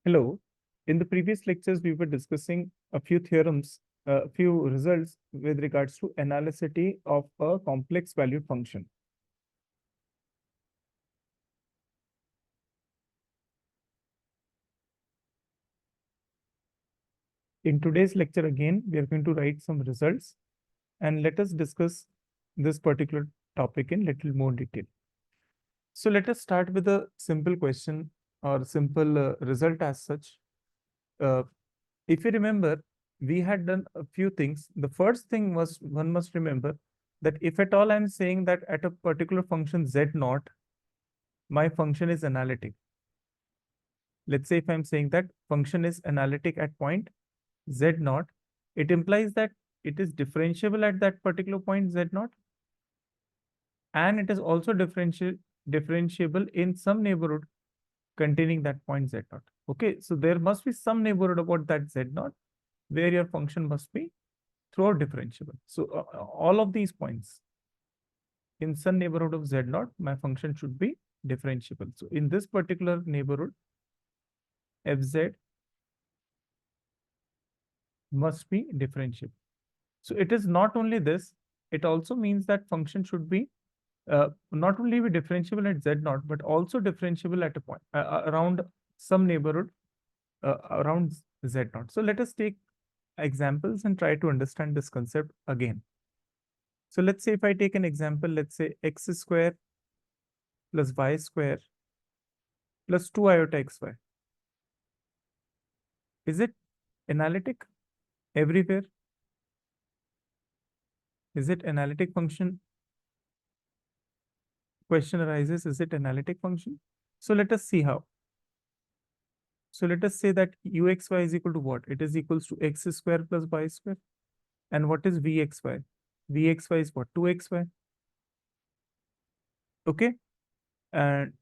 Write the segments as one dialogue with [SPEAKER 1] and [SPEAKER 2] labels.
[SPEAKER 1] Hello. In the previous lectures, we were discussing a few theorems, a few results with regards to analyticity of a complex valued function. In today's lecture, again, we are going to write some results and let us discuss this particular topic in little more detail. So let us start with a simple question or simple result as such. If you remember, we had done a few things. The first thing was one must remember that if at all I'm saying that at a particular function z naught, my function is analytic. Let's say if I'm saying that function is analytic at point z naught, it implies that it is differentiable at that particular point z naught, and it is also differentiable in some neighborhood containing that point z naught. Okay, so there must be some neighborhood about that z naught where your function must be throughout differentiable. So all of these points in some neighborhood of z naught, my function should be differentiable. So in this particular neighborhood, fz must be differentiable. So it is not only this, it also means that function should be not only be differentiable at z naught, but also differentiable at a point around some neighborhood around z naught. So let us take examples and try to understand this concept again. So let's say if I take an example, let's say x square plus y square plus 2 iota xy. Is it analytic everywhere? Is it analytic function? Question arises, is it analytic function? So let us see how. So let us say that uxy is equal to what? It is equals to x square plus y square. And what is vxy? Vxy is what? 2xy. Okay. And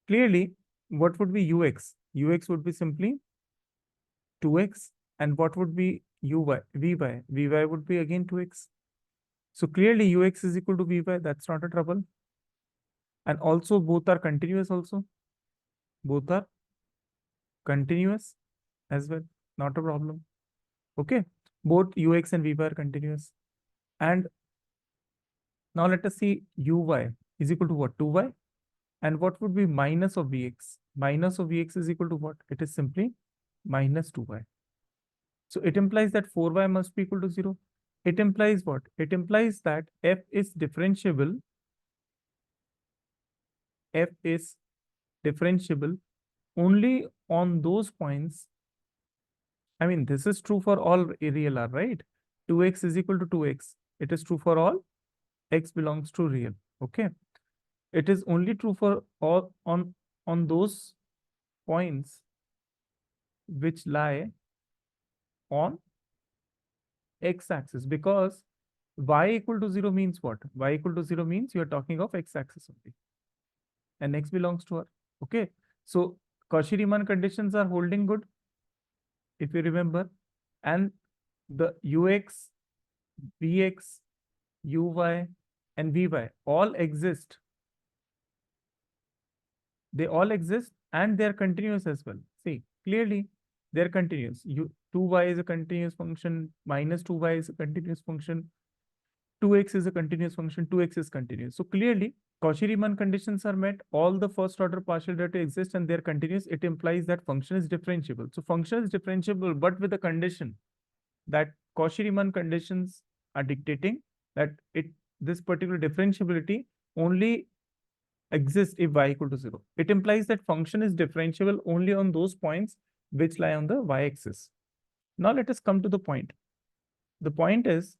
[SPEAKER 1] clearly, what would be ux? Ux would be simply 2x. And what would be uy? Vy. Vy would be again 2x. So clearly ux is equal to vy. That's not a trouble. And also both are continuous also. Both are continuous as well. Not a problem. Okay. Both ux and vy are continuous. And now let us see uy is equal to what? 2y. And what would be minus of vx? Minus of vx is equal to what? It is simply minus 2y. So it implies that 4y must be equal to 0. It implies what? It implies that f is differentiable. F is differentiable only on those points. I mean, this is true for all real r, right? 2x is equal to 2x. It is true for all x belongs to real. Okay. It is only true for all on those points which lie on x-axis, because y equal to 0 means what? Y equal to 0 means you are talking of x-axis only, and x belongs to r. Okay, so Cauchy-Riemann conditions are holding good, if you remember, and the ux, vx, uy, and vy all exist. They all exist and they are continuous as well. See, clearly they're continuous. 2y is a continuous function, minus 2y is a continuous function, 2x is a continuous function, 2x is continuous. So clearly, Cauchy-Riemann conditions are met, all the first order partial derivative exist and they're continuous. It implies that function is differentiable. So function is differentiable, but with the condition that Cauchy-Riemann conditions are dictating that this particular differentiability only exists if y equal to 0. It implies that function is differentiable only on those points which lie on the y-axis. Now let us come to the point. The point is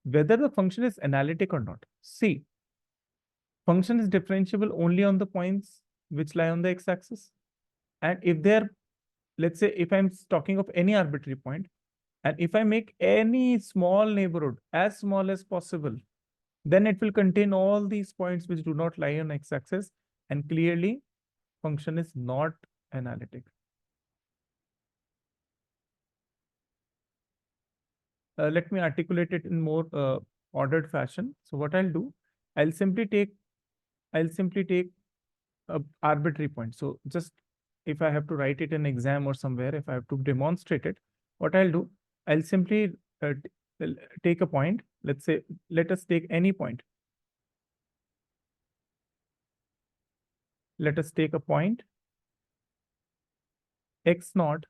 [SPEAKER 1] whether the function is analytic or not. See, function is differentiable only on the points which lie on the x-axis. And if they're, let's say, if I'm talking of any arbitrary point, and if I make any small neighborhood as small as possible, then it will contain all these points which do not lie on x-axis, and clearly function is not analytic. Let me articulate it in more ordered fashion. So what I'll do, I'll simply take a arbitrary point. So just if I have to write it in exam or somewhere, if I have to demonstrate it, what I'll do, I'll simply take a point. Let's say, let us take any point. Let us take a point x naught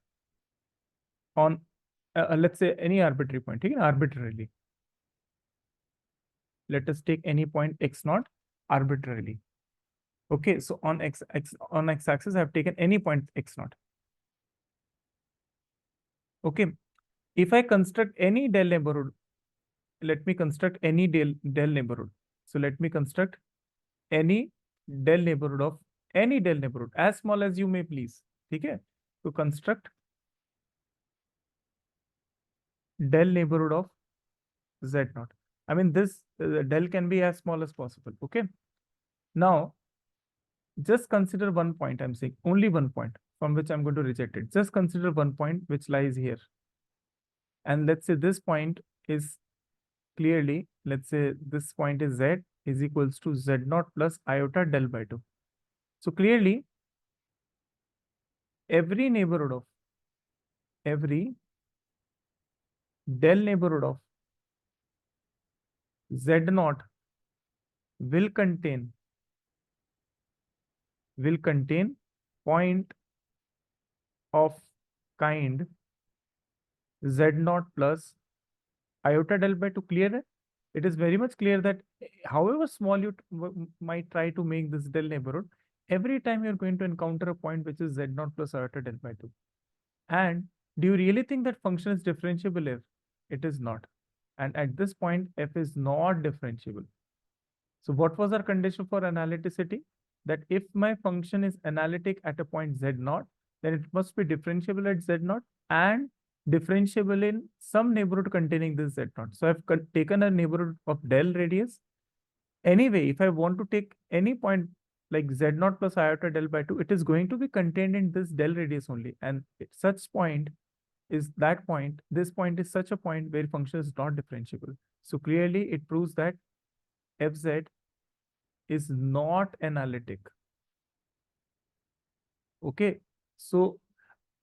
[SPEAKER 1] on, let's say any arbitrary point, okay? Arbitrarily. Let us take any point x naught arbitrarily. Okay, so on on x-axis, I have taken any point x naught. Okay, if I construct any del neighborhood, let me construct any del neighborhood. So let me construct any del neighborhood of any del neighborhood, as small as you may please. Okay, to construct del neighborhood of z naught. I mean, this del can be as small as possible. Okay, now just consider one point. I'm saying only one point from which I'm going to reject it. Just consider one point which lies here. And let's say this point is clearly, let's say this point is z is equals to z naught plus iota del by 2. So clearly, every neighborhood of every del neighborhood of z naught will contain point of kind z naught plus iota del by 2. Clear है? It is very much clear that however small you might try to make this del neighborhood, every time you're going to encounter a point which is z naught plus iota del by 2. And do you really think that function is differentiable if it is not? And at this point, f is not differentiable. So what was our condition for analyticity? That if my function is analytic at a point z naught, then it must be differentiable at z naught and differentiable in some neighborhood containing this z naught. So I've taken a neighborhood of del radius. Anyway, if I want to take any point like z naught plus iota del by 2, it is going to be contained in this del radius only. And such point is that point, this point is such a point where function is not differentiable. So clearly it proves that fz is not analytic. Okay, so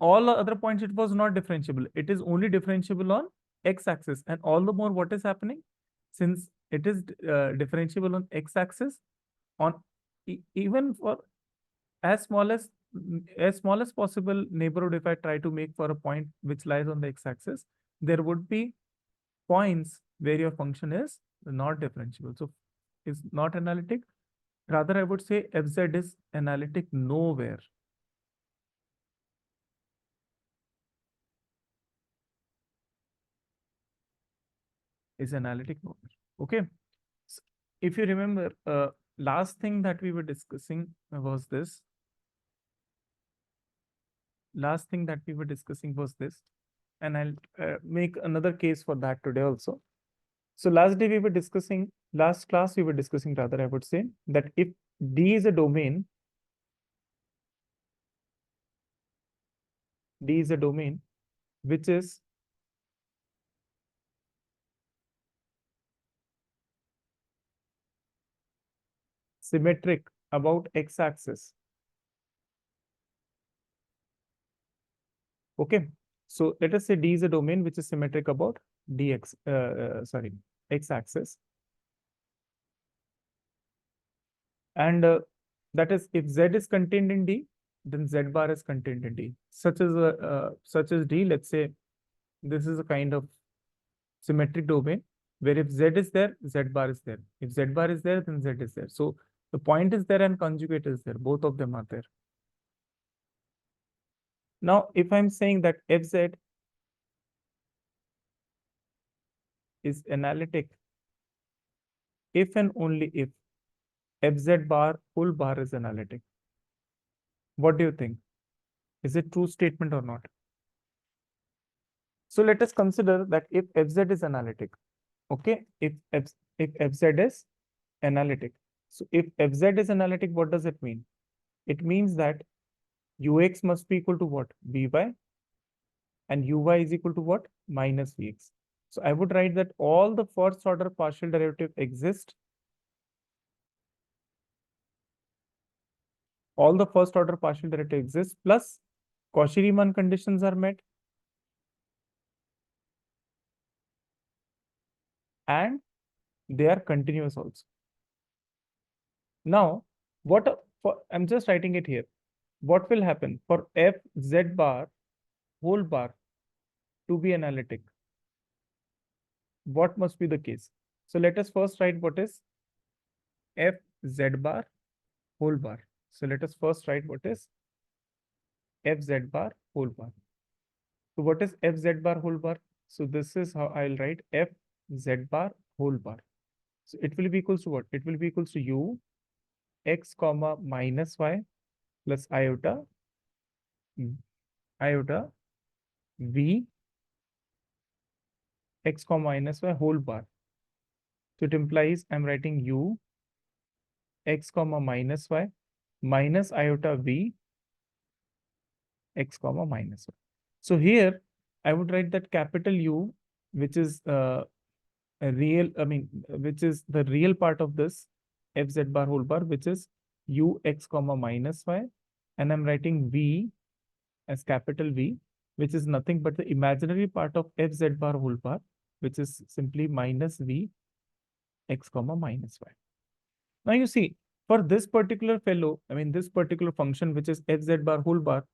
[SPEAKER 1] all other points it was not differentiable. It is only differentiable on x-axis, and all the more what is happening, since it is differentiable on x-axis, on even for as small as possible neighborhood, if I try to make for a point which lies on the x-axis, there would be points where your function is not differentiable. So is not analytic. Rather, I would say fz is analytic nowhere. Is analytic nowhere. Okay. So if you remember, last thing that we were discussing was this. Last thing that we were discussing was this, and I'll make another case for that today also. So last class we were discussing rather, I would say, that if D is a domain, which is symmetric about x-axis. Okay, so let us say D is a domain which is symmetric about x-axis, and that is, if Z is contained in D, then Z bar is contained in D. Such as D, let's say this is a kind of symmetric domain where if Z is there, Z bar is there. If Z bar is there, then Z is there. So the point is there and conjugate is there. Both of them are there. Now, if I'm saying that fz is analytic if and only if fz bar full bar is analytic, what do you think? Is it true statement or not? So let us consider that if fz is analytic, okay, if fz is analytic. So if fz is analytic, what does it mean? It means that ux must be equal to what? Vy, and uy is equal to what? Minus vx. So I would write that all the first order partial derivative exist all the first order partial derivative exists, plus Cauchy-Riemann conditions are met, and they are continuous also. Now, I'm just writing it here. What will happen for f z bar whole bar to be analytic? What must be the case? So let us first write what is f z bar whole bar. So let us first write what is f z bar whole bar. So what is f z bar whole bar? So this is how I'll write f z bar whole bar. So it will be equals to what? It will be equals to u x comma minus y plus iota v x comma minus y whole bar. So it implies I'm writing u x comma minus y minus iota v x comma minus y. So here I would write that capital U, which is a real, which is the real part of this f z bar whole bar, which is u x comma minus y, and I'm writing v as capital V, which is nothing but the imaginary part of f z bar whole bar, which is simply minus v x comma minus y. Now you see, for this particular fellow, this particular function, which is f z bar whole bar,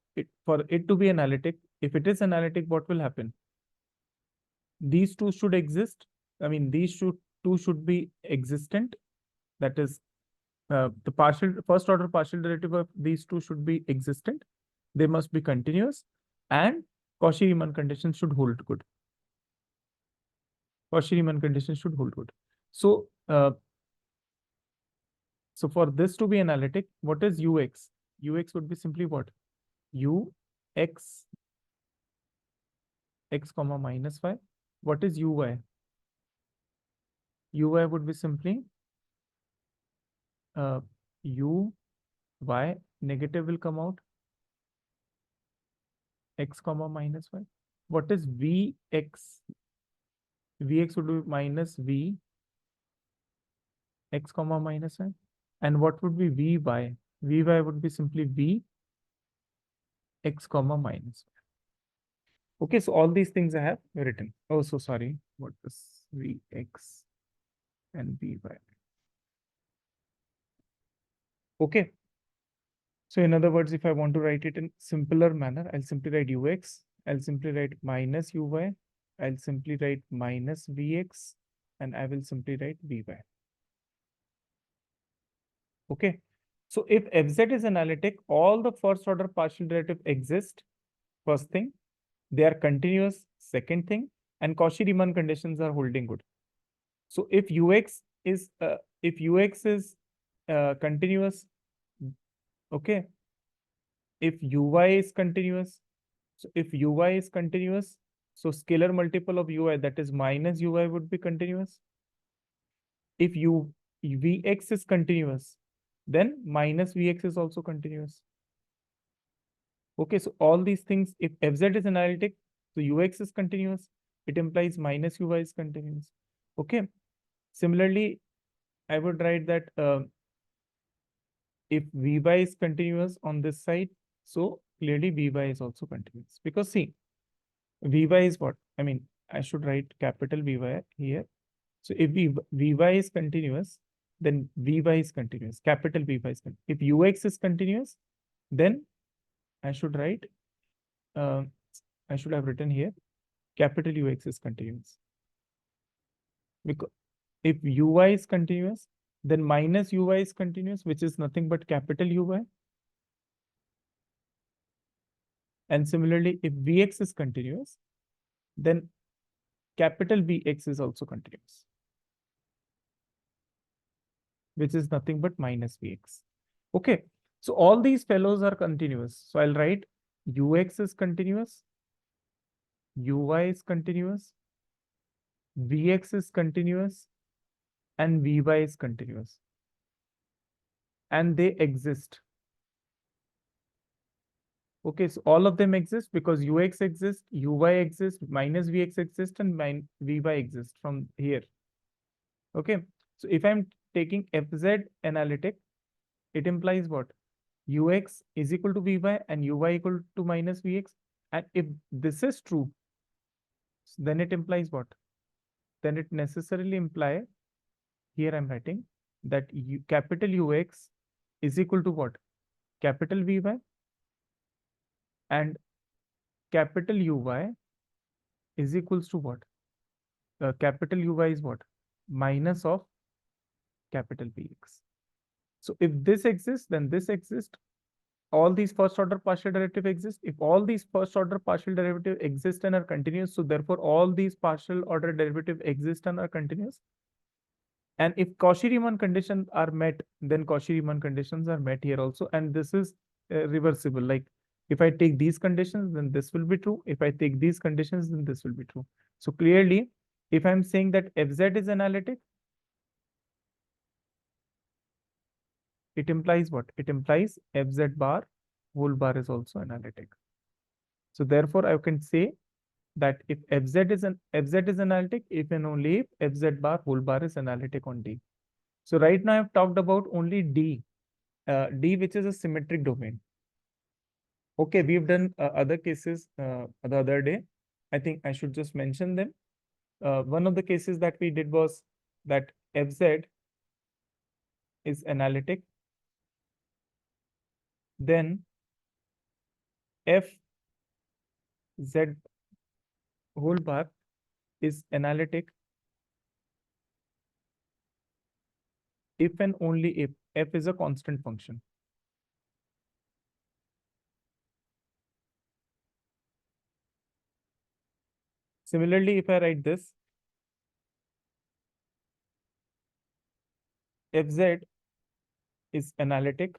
[SPEAKER 1] for it to be analytic, if it is analytic, what will happen? These two should exist. These two should be existent. That is, the first order partial derivative of these two should be existent. They must be continuous, and Cauchy-Riemann conditions should hold good. Cauchy-Riemann conditions should hold good. So, so for this to be analytic, what is ux? Ux would be simply what? U x comma minus y. What is uy? Uy would be simply u y, negative will come out, x comma minus y. What is vx? Vx would be minus v x comma minus y. And what would be vy? Vy would be simply v x comma minus y. Okay, so all these things I have written. Oh, so sorry. What is vx and vy? Okay. So in other words, if I want to write it in simpler manner, I'll simply write ux, I'll simply write minus uy, I'll simply write minus vx, and I will simply write vy. Okay. So if fz is analytic, all the first order partial derivative exist, first thing, they are continuous, second thing, and Cauchy-Riemann conditions are holding good. So if ux is continuous, okay. If uy is continuous, so so scalar multiple of ui, that is minus ui, would be continuous. If vx is continuous, then minus vx is also continuous. Okay, so all these things, if fz is analytic, so ux is continuous, it implies minus uy is continuous. Okay. Similarly, I would write that if vy is continuous on this side, so clearly vy is also continuous. Because see, vy is what? I should write capital Vy here. So if vy is continuous, then vy is continuous. Capital Vy is continuous. If ux is continuous, then I should write, I should have written here, capital Ux is continuous. Because if uy is continuous, then minus uy is continuous, which is nothing but capital Uy. And similarly, if vx is continuous, then capital Vx is also continuous, which is nothing but minus Vx. Okay, so all these fellows are continuous. So I'll write Ux is continuous, Uy is continuous, Vx is continuous, and Vy is continuous. And they exist. Okay, so all of them exist because Ux exists, Uy exists, minus Vx exists, and Vy exists from here. Okay, so if I'm taking fz analytic, it implies what? ux is equal to vy and uy equal to minus vx. And if this is true, then it implies what? Then it necessarily imply, here I'm writing, that capital Ux is equal to what? Capital Vy, and capital Uy is equals to what? Capital Uy is what? Minus of capital Vx. So if this exists, then this exists. All these first order partial derivative exist. If all these first order partial derivative exist and are continuous, so therefore all these partial order derivative exist and are continuous. And if Cauchy-Riemann conditions are met, then Cauchy-Riemann conditions are met here also. And this is reversible. Like if I take these conditions, then this will be true. If I take these conditions, then this will be true. So clearly, if I'm saying that Fz is analytic, it implies what? It implies Fz bar whole bar is also analytic. So therefore, I can say that if Fz is analytic, if and only if Fz bar whole bar is analytic on D. So right now I've talked about only D, which is a symmetric domain. Okay, we've done other cases the other day. I think I should just mention them. One of the cases that we did was that Fz is analytic. Then Fz whole bar is analytic if and only if f is a constant function. Similarly, if I write this, Fz is analytic,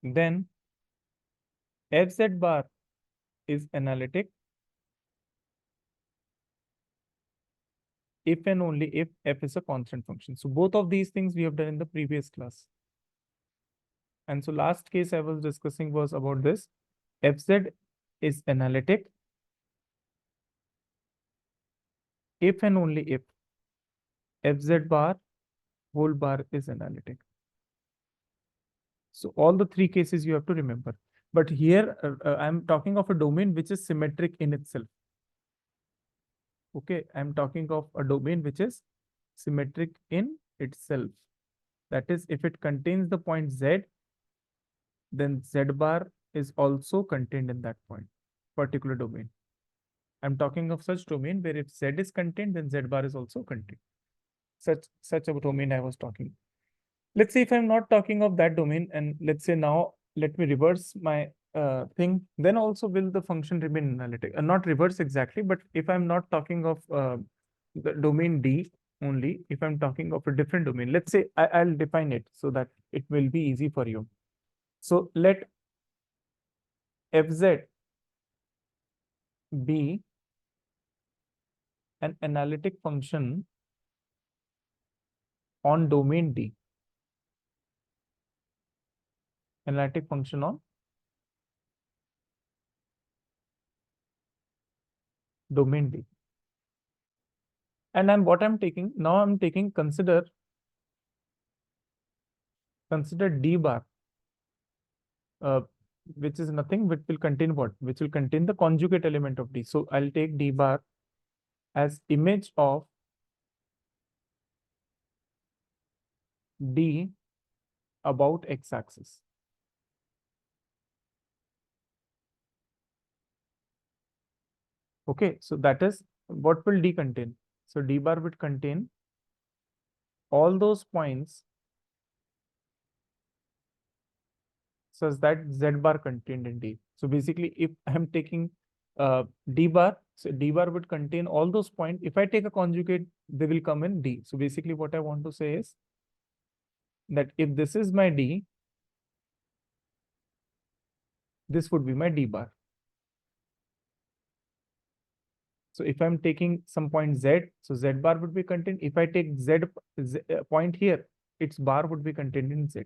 [SPEAKER 1] then Fz bar is analytic if and only if f is a constant function. So both of these things we have done in the previous class. And so last case I was discussing was about this. Fz is analytic if and only if Fz bar whole bar is analytic. So all the three cases you have to remember. But here I'm talking of a domain which is symmetric in itself. Okay, I'm talking of a domain which is symmetric in itself. That is, if it contains the point z, then z bar is also contained in that point, particular domain. I'm talking of such domain where if z is contained, then z bar is also contained. Such a domain I was talking. Let's say if I'm not talking of that domain, and let's say now let me reverse my thing, then also will the function remain analytic? Not reverse exactly, but if I'm not talking of the domain D only, if I'm talking of a different domain, let's say I'll define it so that it will be easy for you. So let Fz be an analytic function on domain D. Analytic function on domain D. And I'm taking now, I'm taking consider D bar, which is nothing, which will contain what? Which will contain the conjugate element of D. So I'll take D bar as image of D about x-axis. Okay, so that is what will D contain? So D bar would contain all those points such that Z bar contained in D. So basically, if I'm taking D bar, so D bar would contain all those points. If I take a conjugate, they will come in D. So basically what I want to say is that if this is my D, this would be my D bar. So if I'm taking some point Z, so Z bar would be contained. If I take Z point here, its bar would be contained in Z.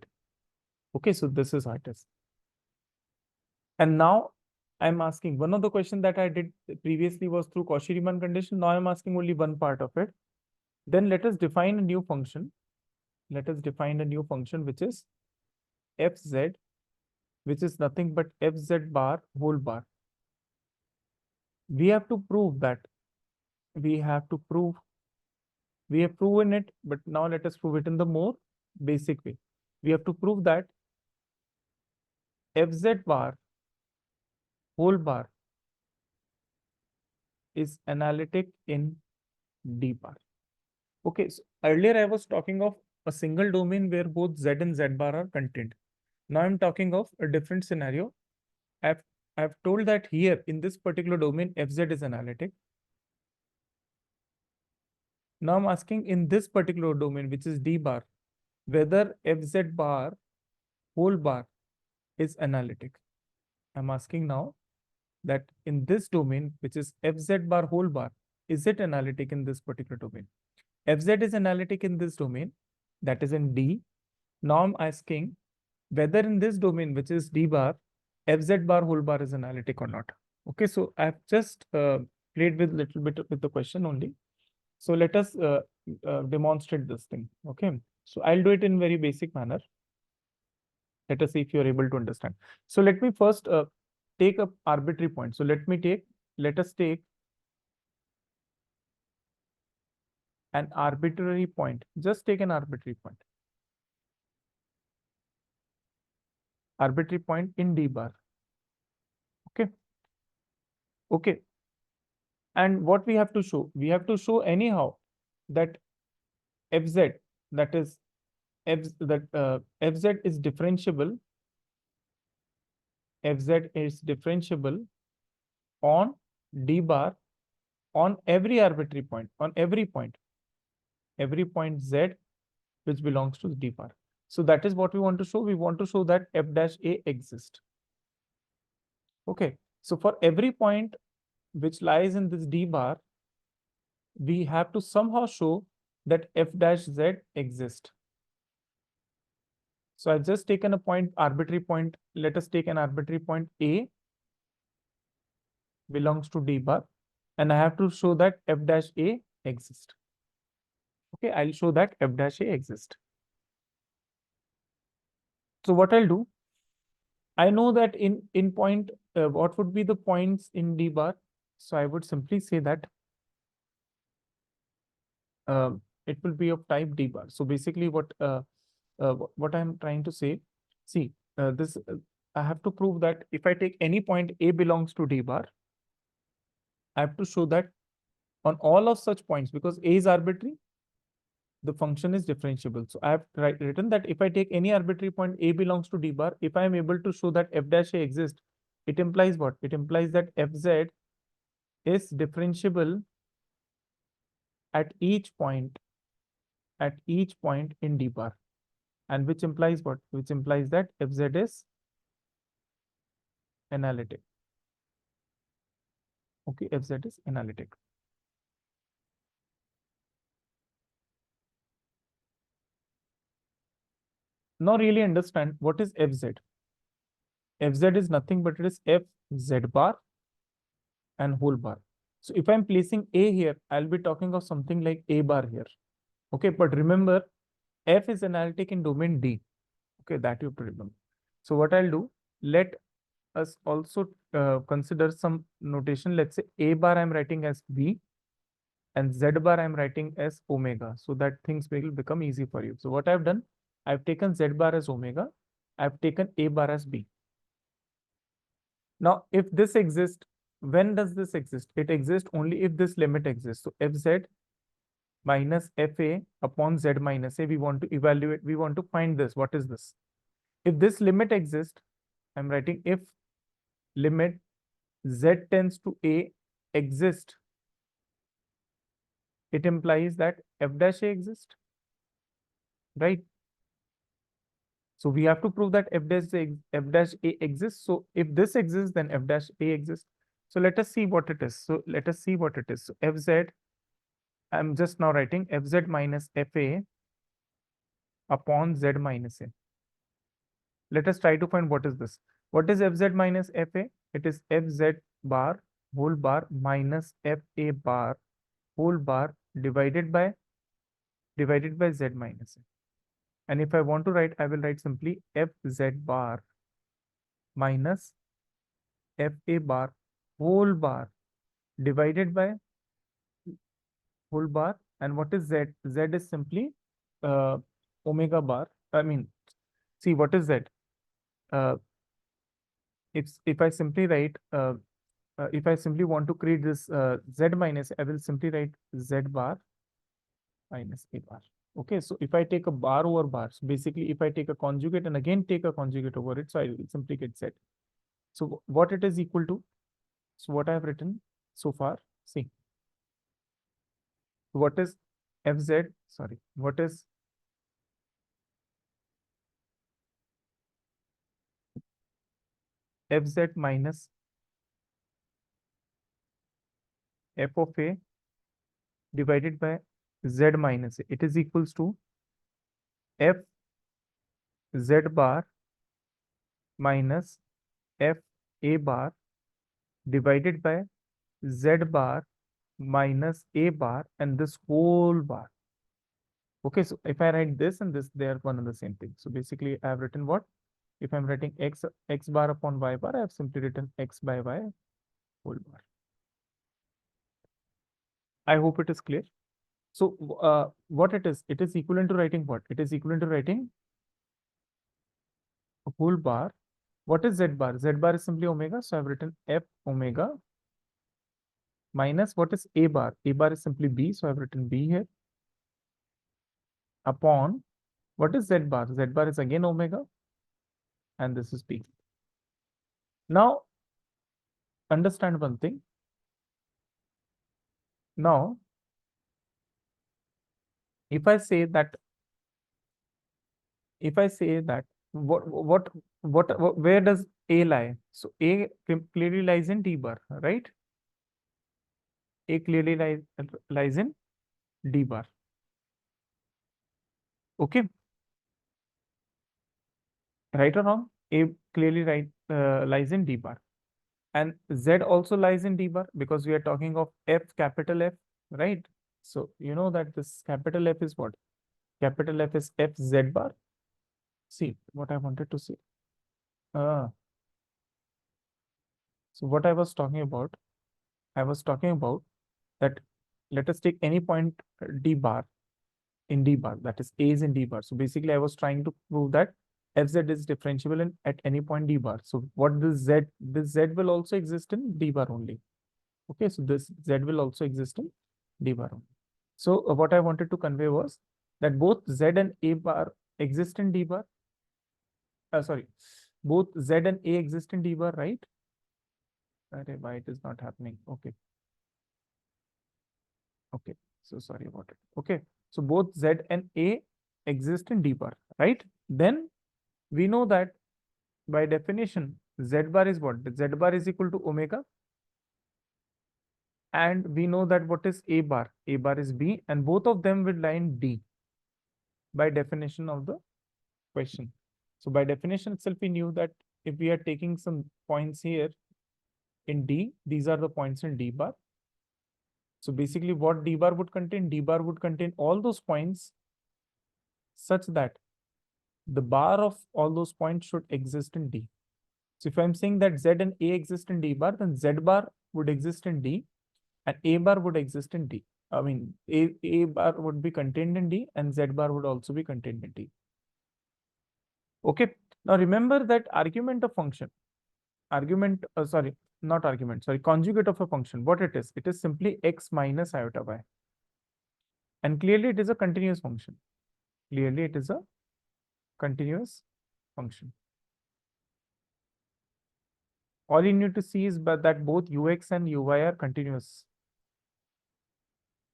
[SPEAKER 1] Okay, so this is how it is. And now I'm asking, one of the questions that I did previously was through Cauchy-Riemann condition. Now I'm asking only one part of it. Then let us define a new function. Let us define a new function which is fz, which is nothing but fz bar whole bar. We have to prove that. We have to prove. We have proven it, but now let us prove it in the more basic way. We have to prove that fz bar whole bar is analytic in D bar. Okay, so earlier I was talking of a single domain where both Z and Z bar are contained. Now I'm talking of a different scenario. I've, I've told that here in this particular domain, fz is analytic. Now I'm asking in this particular domain, which is D bar, whether fz bar whole bar is analytic. I'm asking now that in this domain, which is fz bar whole bar, is it analytic in this particular domain? Fz is analytic in this domain, that is in D. Now I'm asking whether in this domain, which is D bar, fz bar whole bar is analytic or not. Okay, so I've just played with little bit with the question only. So let us demonstrate this thing. Okay, so I'll do it in very basic manner. Let us see if you're able to understand. So let me first take a arbitrary point. So let us take an arbitrary point. Just take an arbitrary point. Arbitrary point in D bar. Okay. Okay. And what we have to show? We have to show anyhow that fz, that is fz is differentiable. Fz is differentiable on D bar on every arbitrary point, on every point Z which belongs to D bar. So that is what we want to show. We want to show that f dash a exists. Okay. So for every point which lies in this D bar, we have to somehow show that f dash z exists. So I've just taken a point, arbitrary point. Let us take an arbitrary point A belongs to D bar, and I have to show that f dash A exists. Okay, I'll show that f dash A exists. So what I'll do, I know that in point, what would be the points in D bar? So I would simply say that it will be of type D bar. So basically what I'm trying to say, see, I have to prove that if I take any point A belongs to D bar, I have to show that on all of such points, because A is arbitrary, the function is differentiable. So I have written that if I take any arbitrary point A belongs to D bar, if I am able to show that f dash A exists, it implies what? It implies that fz is differentiable at each point in D bar. And which implies what? Which implies that fz is analytic. Okay, fz is analytic. Now really understand what is fz. Fz is nothing but it is fz bar and whole bar. So if I'm placing A here, I'll be talking of something like A bar here. Okay, but remember, F is analytic in domain D. Okay, that you have to remember. So what I'll do, let us also consider some notation. Let's say A bar I'm writing as V and Z bar I'm writing as omega, so that things will become easy for you. So what I've done, I've taken Z bar as omega, I've taken A bar as B. Now, if this exists, when does this exist? It exists only if this limit exists. So fz minus fa upon z minus a, we want to evaluate, we want to find this. What is this? If this limit exists, I'm writing if limit z tends to a exist, it implies that f dash a exists, right? So we have to prove that f dash a exists. So if this exists, then f dash a exists. So let us see what it is. So let us see what it is. So fz, I'm just now writing fz minus fa upon z minus a. Let us try to find what is this. What is fz minus fa? It is fz bar whole bar minus fa bar whole bar divided by z minus a. And if I want to write, I will write simply fz bar minus fa bar whole bar divided by whole bar. And what is z? Z is simply uh, omega bar. I mean, see, what is z? Uh, if I simply write, if I simply want to create this z minus, I will simply write z bar minus a bar. Okay, so if I take a bar over bar, so basically if I take a conjugate and again take a conjugate over it, so I will simply get z. So what it is equal to? So what I have written so far, see, what is fz? Sorry, what is fz minus f of a divided by z minus a? It is equals to f z bar minus f a bar divided by z bar minus a bar and this whole bar. Okay, so if I write this and this, they are one and the same thing. So basically, I have written what? If I'm writing x bar upon y bar, I have simply written x by y whole bar. I hope it is clear. So what it is? It is equivalent to writing what? It is equivalent to writing a whole bar. What is z bar? Z bar is simply omega. So I've written f omega minus what is a bar? A bar is simply b. So I've written b here upon what is z bar? Z bar is again omega and this is b. Now understand one thing. Now if I say that where does a lie? So a clearly lies in d bar, right? A clearly lies in d bar. Okay, right or wrong? A clearly lies in d bar, and z also lies in d bar because we are talking of f, capital F, right? So you know that this capital F is what? Capital F is f z bar. See what I wanted to say. Uh, so what I was talking about, that let us take any point d bar in d bar, that is a is in d bar. So basically I was trying to prove that fz is differentiable in at any point d bar. So what this z will also exist in d bar only. Okay, so this z will also exist in d bar only. So what I wanted to convey was that both z and a bar exist in d bar. Sorry, both z and a exist in d bar, right? Why it is not happening? Okay. Okay, so sorry about it. Okay, so both Z and A exist in D bar, right? Then we know that by definition, Z bar is what? Z bar is equal to omega. And we know that what is A bar? A bar is B, and both of them will lie in D by definition of the question. So by definition itself, we knew that if we are taking some points here in D, these are the points in D bar. So basically what D bar would contain? D bar would contain all those points such that the bar of all those points should exist in D. So if I'm saying that Z and A exist in D bar, then Z bar would exist in D and A bar would exist in D. I mean, A bar would be contained in D and Z bar would also be contained in D. Okay. Now remember that argument of function, conjugate of a function, what it is? It is simply x minus iota y. And clearly it is a continuous function. Clearly it is a continuous function. All you need to see is that both ux and uy are continuous.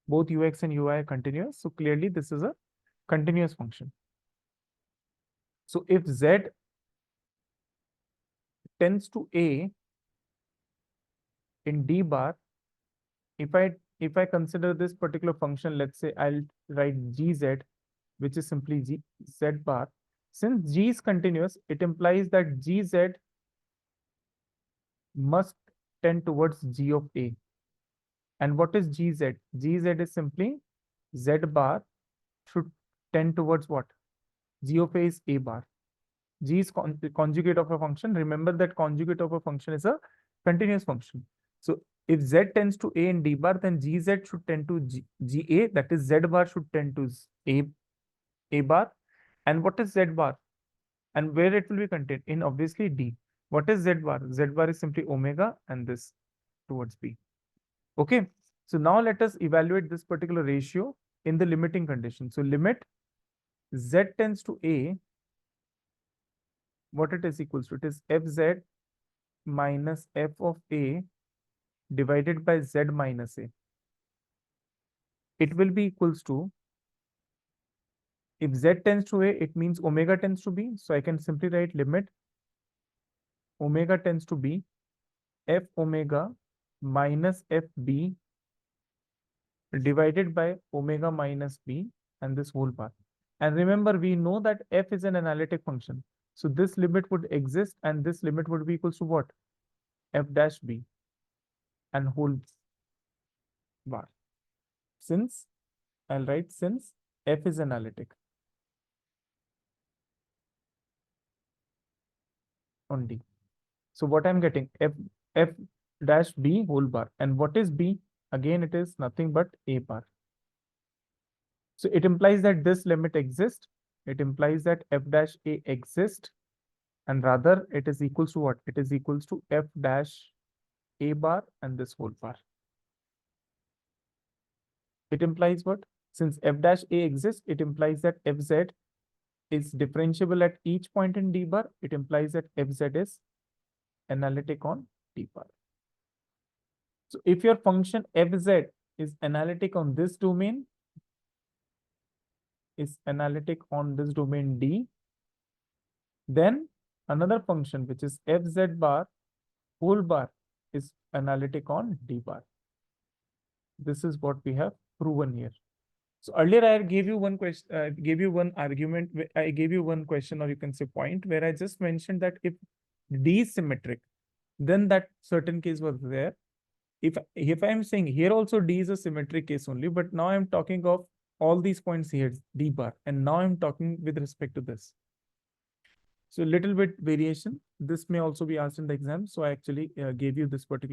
[SPEAKER 1] Both ux and ui are continuous. So clearly this is a continuous function. So if z tends to a in d bar, if I consider this particular function, let's say I'll write gz, which is simply z bar. Since g is continuous, it implies that gz must tend towards g of a. And what is gz? Gz is simply z bar should tend towards what? G of A is A bar. G is conjugate of a function. Remember that conjugate of a function is a continuous function. So if Z tends to A in D bar, then GZ should tend to GA, that is Z bar should tend to A bar. And what is Z bar? And where it will be contained? In obviously D. What is Z bar? Z bar is simply omega and this towards B. Okay. So now let us evaluate this particular ratio in the limiting condition. So limit Z tends to A, what it is equals to? It is Fz minus F of A divided by Z minus A. It will be equals to, if Z tends to A, it means omega tends to B. So I can simply write limit omega tends to B, F omega minus FB divided by omega minus B and this whole part. And remember, we know that F is an analytic function. So this limit would exist and this limit would be equals to what? F dash B and whole bar. Since, I'll write since F is analytic on D. So what I'm getting, F dash B whole bar. And what is B? Again, it is nothing but A bar. So it implies that this limit exists. It implies that F dash A exists. And rather it is equals to what? It is equals to F dash A bar and this whole bar. It implies what? Since F dash A exists, it implies that Fz is differentiable at each point in D bar. It implies that Fz is analytic on D bar. So if your function Fz is analytic on this domain, D, then another function which is Fz bar whole bar is analytic on D bar. This is what we have proven here. So earlier I gave you one question, gave you one argument, I gave you one question, or you can say point, where I just mentioned that if D is symmetric, then that certain case was there. If I'm saying here also D is a symmetric case only, but now I'm talking of all these points here, D bar, and now I'm talking with respect to this. So little bit variation. This may also be asked in the exam. So I actually gave you this particular